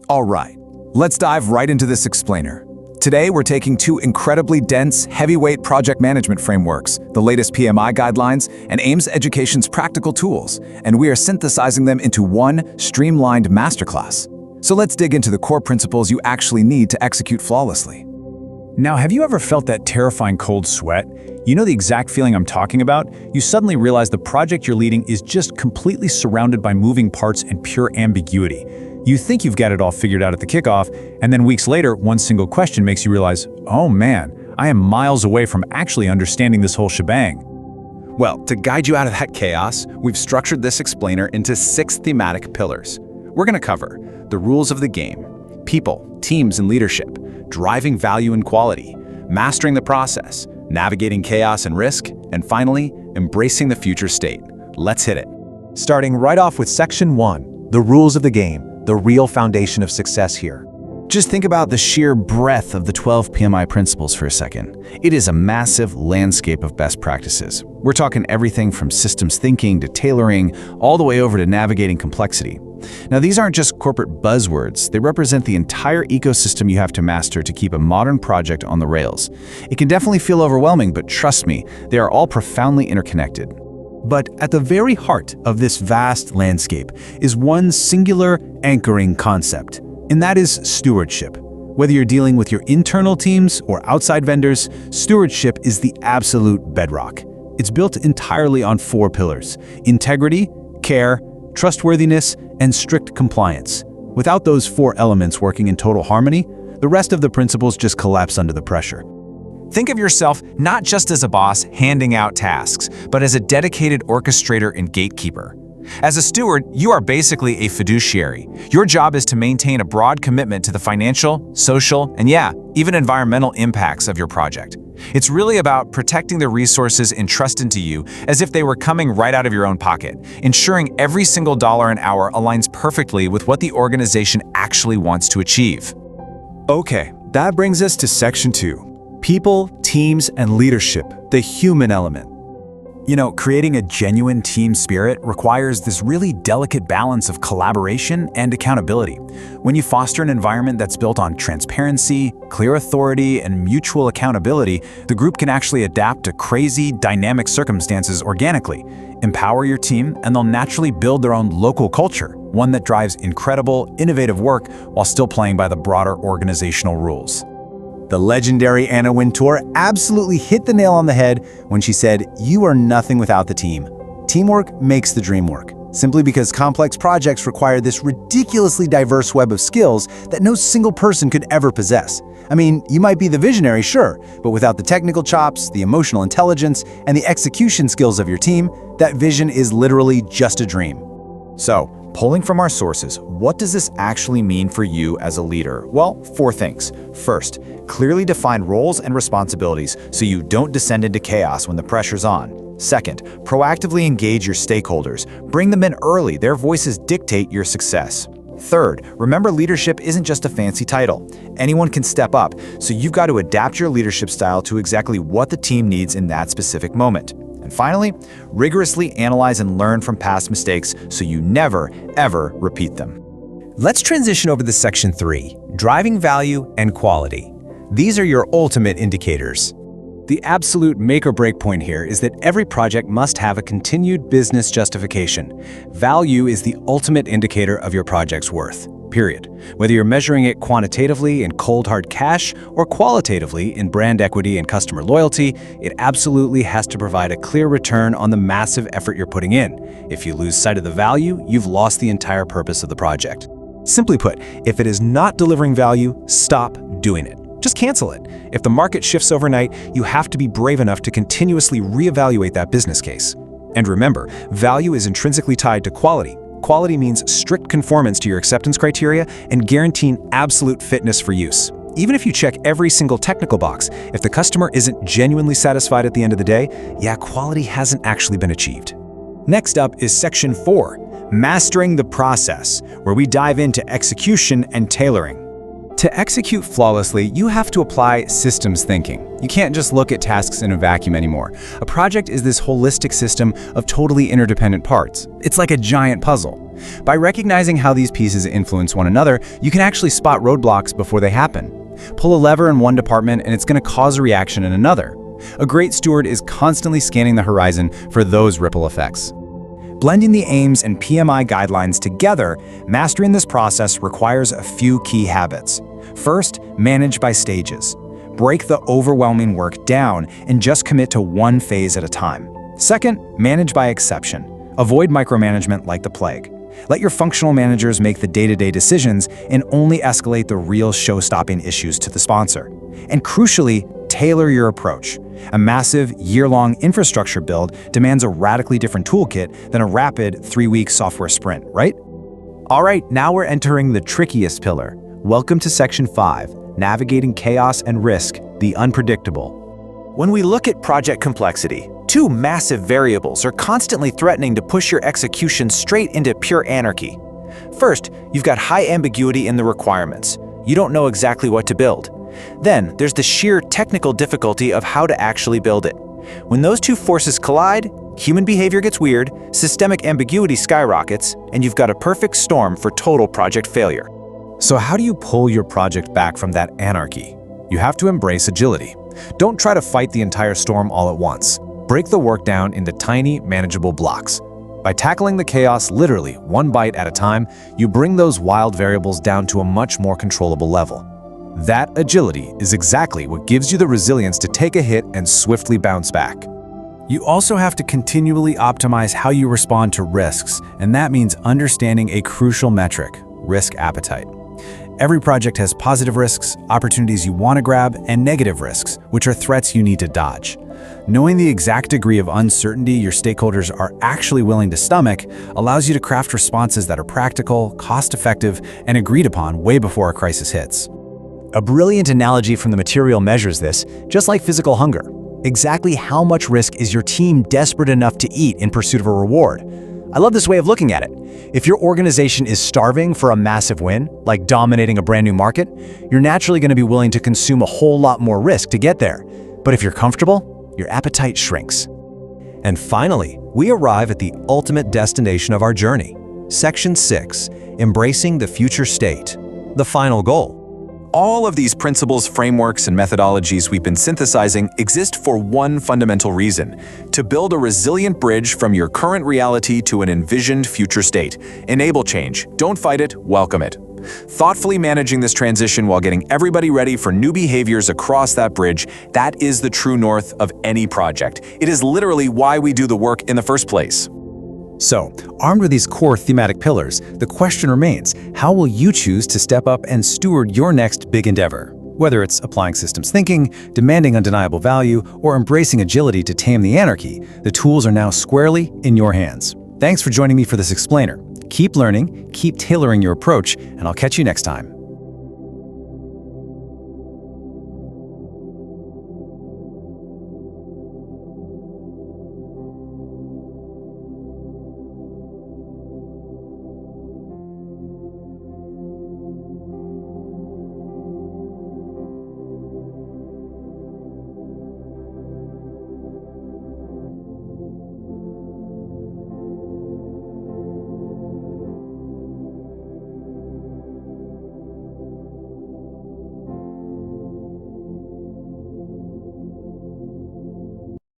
All right, let's dive right into this explainer. Today, we're taking two incredibly dense, heavyweight project management frameworks, the latest PMI guidelines, and AIMS Education's practical tools, and we are synthesizing them into one streamlined masterclass. So let's dig into the core principles you actually need to execute flawlessly. Now, have you ever felt that terrifying cold sweat? You know the exact feeling I'm talking about? You suddenly realize the project you're leading is just completely surrounded by moving parts and pure ambiguity. You think you've got it all figured out at the kickoff, and then weeks later, one single question makes you realize, oh man, I am miles away from actually understanding this whole shebang. Well, to guide you out of that chaos, we've structured this explainer into 6 thematic pillars. We're going to cover the rules of the game, people, teams, and leadership, driving value and quality, mastering the process, navigating chaos and risk, and finally, embracing the future state. Let's hit it. Starting right off with Section 1, the rules of the game, the real foundation of success here. Just think about the sheer breadth of the 12 PMI principles for a second. It is a massive landscape of best practices. We're talking everything from systems thinking to tailoring, all the way over to navigating complexity. Now, these aren't just corporate buzzwords. They represent the entire ecosystem you have to master to keep a modern project on the rails. It can definitely feel overwhelming, but trust me, they are all profoundly interconnected. But at the very heart of this vast landscape is one singular anchoring concept, and that is stewardship. Whether you're dealing with your internal teams or outside vendors, stewardship is the absolute bedrock. It's built entirely on 4 pillars: integrity, care, trustworthiness, and strict compliance. Without those 4 elements working in total harmony, the rest of the principles just collapse under the pressure. Think of yourself not just as a boss handing out tasks, but as a dedicated orchestrator and gatekeeper. As a steward, you are basically a fiduciary. Your job is to maintain a broad commitment to the financial, social, and even environmental impacts of your project. It's really about protecting the resources entrusted to you as if they were coming right out of your own pocket, ensuring every single dollar an hour aligns perfectly with what the organization actually wants to achieve. Okay, that brings us to Section 2. People, teams, and leadership, the human element. You know, creating a genuine team spirit requires this really delicate balance of collaboration and accountability. When you foster an environment that's built on transparency, clear authority, and mutual accountability, the group can actually adapt to crazy, dynamic circumstances organically. Empower your team, and they'll naturally build their own local culture, one that drives incredible, innovative work while still playing by the broader organizational rules. The legendary Anna Wintour absolutely hit the nail on the head when she said, "You are nothing without the team. Teamwork makes the dream work." Simply because complex projects require this ridiculously diverse web of skills that no single person could ever possess. I mean, you might be the visionary, sure, but without the technical chops, the emotional intelligence, and the execution skills of your team, that vision is literally just a dream. So, pulling from our sources, what does this actually mean for you as a leader? Well, 4 things. First, clearly define roles and responsibilities so you don't descend into chaos when the pressure's on. Second, proactively engage your stakeholders. Bring them in early. Their voices dictate your success. Third, remember leadership isn't just a fancy title. Anyone can step up, so you've got to adapt your leadership style to exactly what the team needs in that specific moment. And finally, rigorously analyze and learn from past mistakes so you never, ever repeat them. Let's transition over to Section 3, driving value and quality. These are your ultimate indicators. The absolute make or break point here is that every project must have a continued business justification. Value is the ultimate indicator of your project's worth, period. Whether you're measuring it quantitatively in cold hard cash or qualitatively in brand equity and customer loyalty, it absolutely has to provide a clear return on the massive effort you're putting in. If you lose sight of the value, you've lost the entire purpose of the project. Simply put, if it is not delivering value, stop doing it. Just cancel it. If the market shifts overnight, you have to be brave enough to continuously reevaluate that business case. And remember, value is intrinsically tied to quality. Quality means strict conformance to your acceptance criteria and guaranteeing absolute fitness for use. Even if you check every single technical box, if the customer isn't genuinely satisfied at the end of the day, quality hasn't actually been achieved. Next up is Section 4, Mastering the Process, where we dive into execution and tailoring. To execute flawlessly, you have to apply systems thinking. You can't just look at tasks in a vacuum anymore. A project is this holistic system of totally interdependent parts. It's like a giant puzzle. By recognizing how these pieces influence one another, you can actually spot roadblocks before they happen. Pull a lever in one department and it's going to cause a reaction in another. A great steward is constantly scanning the horizon for those ripple effects. Blending the aims and PMI guidelines together, mastering this process requires a few key habits. First, manage by stages. Break the overwhelming work down and just commit to one phase at a time. Second, manage by exception. Avoid micromanagement like the plague. Let your functional managers make the day-to-day decisions and only escalate the real show-stopping issues to the sponsor. And crucially, tailor your approach. A massive, year-long infrastructure build demands a radically different toolkit than a rapid 3-week software sprint, right? All right, now we're entering the trickiest pillar. Welcome to Section 5, Navigating Chaos and Risk, the Unpredictable. When we look at project complexity, two massive variables are constantly threatening to push your execution straight into pure anarchy. First, you've got high ambiguity in the requirements. You don't know exactly what to build. Then, there's the sheer technical difficulty of how to actually build it. When those two forces collide, human behavior gets weird, systemic ambiguity skyrockets, and you've got a perfect storm for total project failure. So how do you pull your project back from that anarchy? You have to embrace agility. Don't try to fight the entire storm all at once. Break the work down into tiny, manageable blocks. By tackling the chaos literally one bite at a time, you bring those wild variables down to a much more controllable level. That agility is exactly what gives you the resilience to take a hit and swiftly bounce back. You also have to continually optimize how you respond to risks, and that means understanding a crucial metric, risk appetite. Every project has positive risks, opportunities you want to grab, and negative risks, which are threats you need to dodge. Knowing the exact degree of uncertainty your stakeholders are actually willing to stomach allows you to craft responses that are practical, cost-effective, and agreed upon way before a crisis hits. A brilliant analogy from the material measures this, just like physical hunger. Exactly how much risk is your team desperate enough to eat in pursuit of a reward? I love this way of looking at it. If your organization is starving for a massive win, like dominating a brand new market, you're naturally going to be willing to consume a whole lot more risk to get there. But if you're comfortable, your appetite shrinks. And finally, we arrive at the ultimate destination of our journey. Section 6, Embracing the Future State, the final goal. All of these principles, frameworks, and methodologies we've been synthesizing exist for one fundamental reason: to build a resilient bridge from your current reality to an envisioned future state. Enable change. Don't fight it, welcome it. Thoughtfully managing this transition while getting everybody ready for new behaviors across that bridge, that is the true north of any project. It is literally why we do the work in the first place. So, armed with these core thematic pillars, the question remains, how will you choose to step up and steward your next big endeavor? Whether it's applying systems thinking, demanding undeniable value, or embracing agility to tame the anarchy, the tools are now squarely in your hands. Thanks for joining me for this explainer. Keep learning, keep tailoring your approach, and I'll catch you next time.